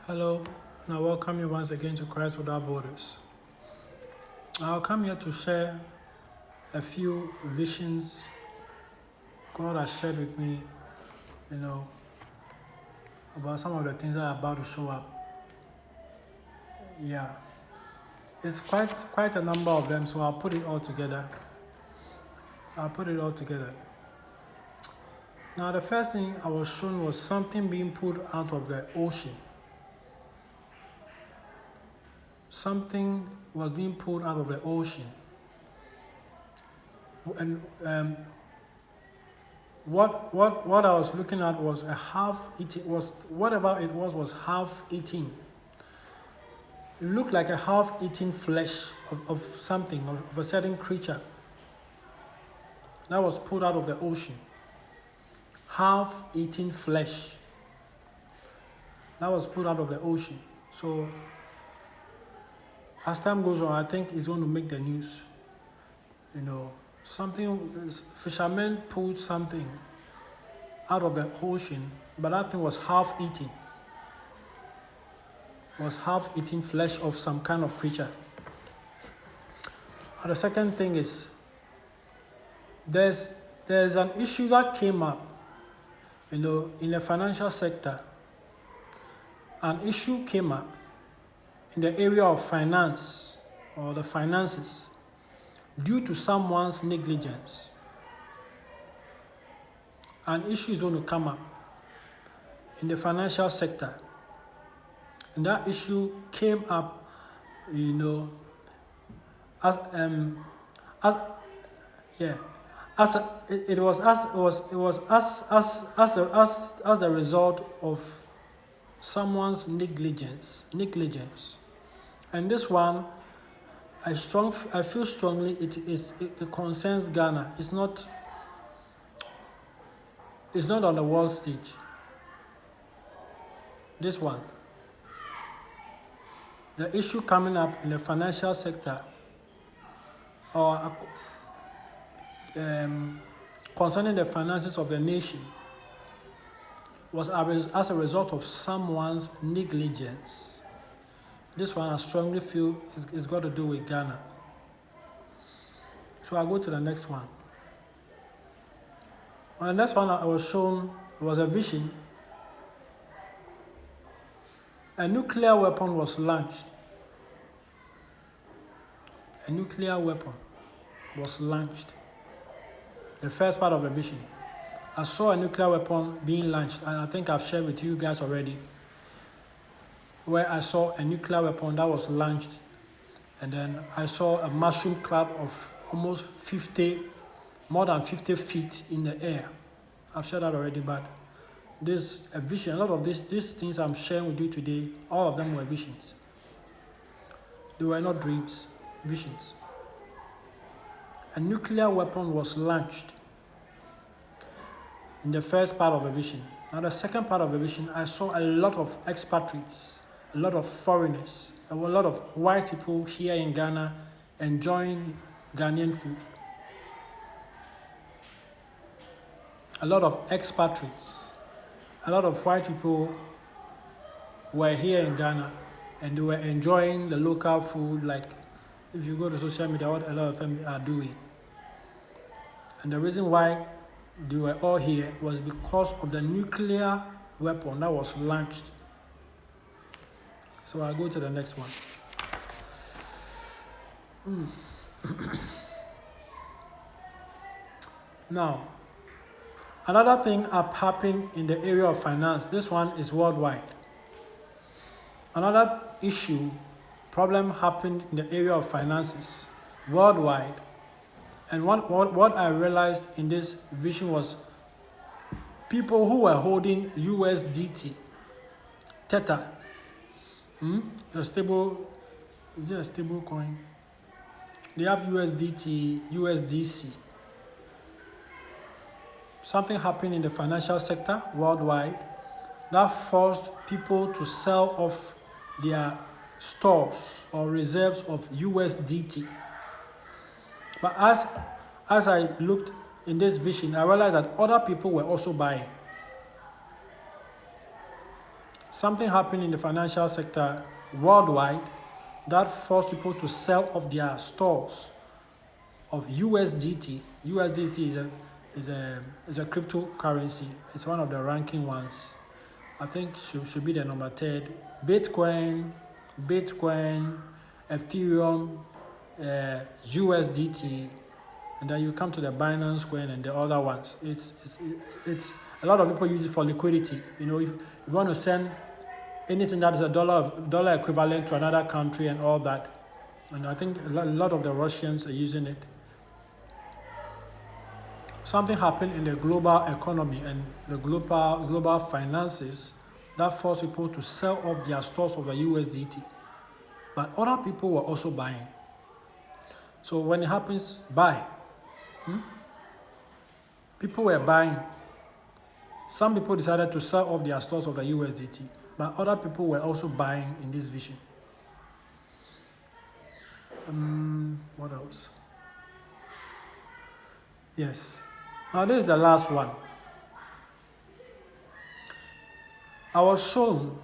Hello, and I welcome you once again to Christ Without Borders. I'll come here to share a few visions God has shared with me, about some of the things that are about to show up. Yeah, it's quite a number of them, so I'll put it all together. Now, the first thing I was shown was something being pulled out of the ocean. Something was being pulled out of the ocean. And what I was looking at was a half-eaten, whatever it was half-eaten. It looked like a half-eaten flesh of something, of a certain creature that was pulled out of the ocean. Half-eaten flesh that was pulled out of the ocean. So as time goes on, I think it's going to make the news. Fishermen pulled something out of the ocean, but that thing was half-eaten. It was half-eaten flesh of some kind of creature. And the second thing is, there's an issue that came up, in the financial sector. An issue came up in the area of finance or the finances due to someone's negligence. An issue is going to come up in the financial sector. And that issue came up, as a result of someone's negligence. And this one, I feel strongly it concerns Ghana. It's not on the world stage. This one, the issue coming up in the financial sector, or concerning the finances of the nation, was as a result of someone's negligence. This one I strongly feel is got to do with Ghana. So I'll go to the next one. On the next one I was shown was a vision. A nuclear weapon was launched. A nuclear weapon was launched. The first part of the vision. I saw a nuclear weapon being launched, and I think I've shared with you guys already, where I saw a nuclear weapon that was launched, and then I saw a mushroom cloud of almost more than 50 feet in the air. I've shared that already, but this a vision. A lot of these things I'm sharing with you today, all of them were visions. They were not dreams, visions. A nuclear weapon was launched in the first part of the vision. Now the second part of the vision, I saw a lot of expatriates, a lot of foreigners, a lot of white people here in Ghana enjoying Ghanaian food. A lot of expatriates, a lot of white people were here in Ghana and they were enjoying the local food, like if you go to social media, what a lot of them are doing. And the reason why they were all here was because of the nuclear weapon that was launched. So I'll go to the next one. Now, another thing happening in the area of finance. This one is worldwide. Another problem happened in the area of finances worldwide. And what I realized in this vision was people who were holding USDT, Theta, is it a stable coin? They have USDT, USDC. Something happened in the financial sector worldwide that forced people to sell off their stores or reserves of USDT. But as I looked in this vision, I realized that other people were also buying. something happened in the financial sector worldwide that forced people to sell off their stores of USDT. USDT is a cryptocurrency. It's one of the ranking ones. I think should be the number third. Bitcoin, Ethereum, USDT, and then you come to the Binance Coin and the other ones. It's a lot of people use it for liquidity. You know, if you want to send anything that is a dollar equivalent to another country and all that, and I think a lot of the Russians are using it. Something happened in the global economy and the global finances that forced people to sell off their stores of the USDT. But other people were also buying. So when it happens, buy. People were buying. Some people decided to sell off their stores of the USDT, but other people were also buying in this vision. What else? Yes. Now this is the last one. I was shown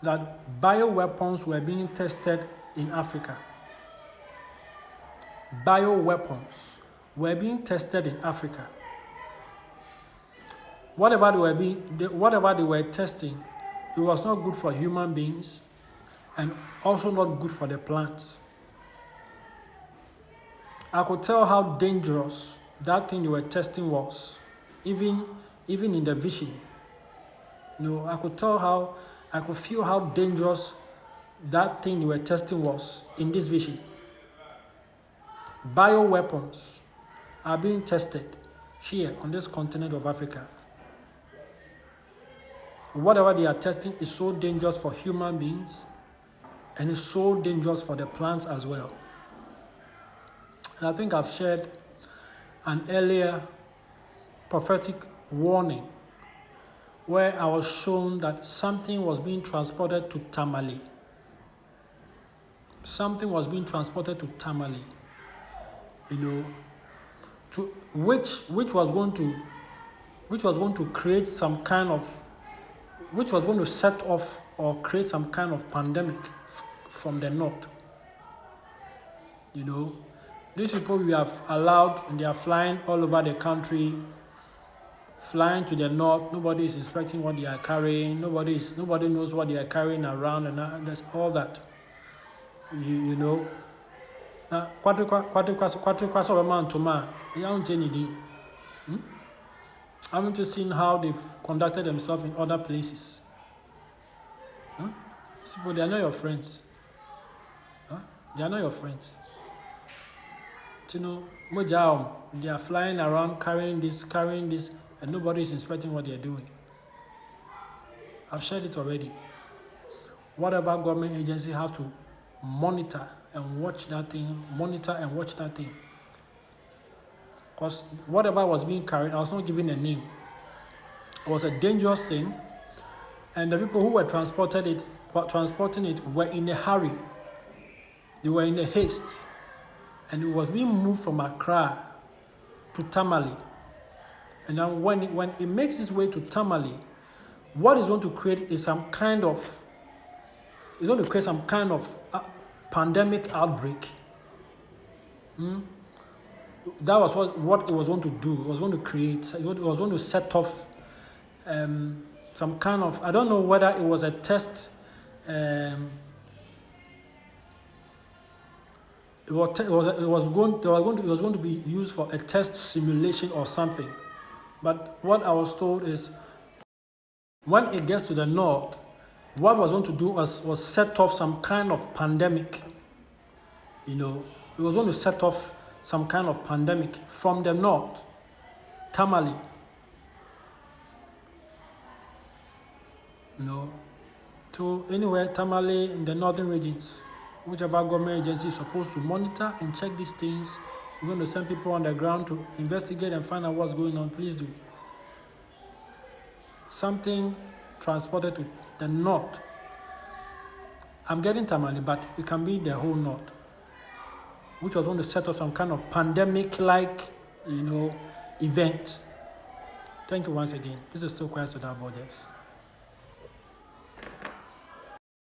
that bioweapons were being tested in Africa. Bioweapons were being tested in Africa. Whatever they were testing, it was not good for human beings and also not good for the plants. I could tell how dangerous that thing they were testing was, even in the vision. You know, I could feel how dangerous that thing they were testing was in this vision. Bioweapons are being tested here on this continent of Africa. Whatever they are testing is so dangerous for human beings and is so dangerous for the plants as well. And I think I've shared an earlier prophetic warning where I was shown that something was being transported to Tamale. Something was being transported to Tamale, you know, to which was going to create some kind of, which was going to set off or create some kind of pandemic from the north. You know, these people we have allowed, and they are flying all over the country, flying to the north. Nobody is inspecting what they are carrying. Nobody knows what they are carrying around, and that's all that. You know. I haven't seen how they've conducted themselves in other places. These people, they are not your friends. They are not your friends. You know, they are flying around carrying this, and nobody is inspecting what they are doing. I've shared it already. Whatever government agency have to monitor and watch that thing, Because whatever was being carried, I was not given a name. It was a dangerous thing, and the people who were transporting it were in a hurry. They were in a haste, and it was being moved from Accra to Tamale. And now when it makes its way to Tamale, what is going to create is some kind of pandemic outbreak. That was what it was going to do. It was going to create, it was going to set off some kind of, I don't know whether it was a test, it was going to be used for a test simulation or something. But what I was told is, when it gets to the north, what it was going to do was set off some kind of pandemic. You know, it was going to set off some kind of pandemic from the north, Tamale. You know, to anywhere, Tamale in the northern regions, whichever government agency is supposed to monitor and check these things. We're going to send people on the ground to investigate and find out what's going on. Please do. Something transported to the north. I'm getting Tamale, but it can be the whole north, which was going to set off some kind of pandemic-like, event. Thank you once again. This is still ChristWithoutBorders.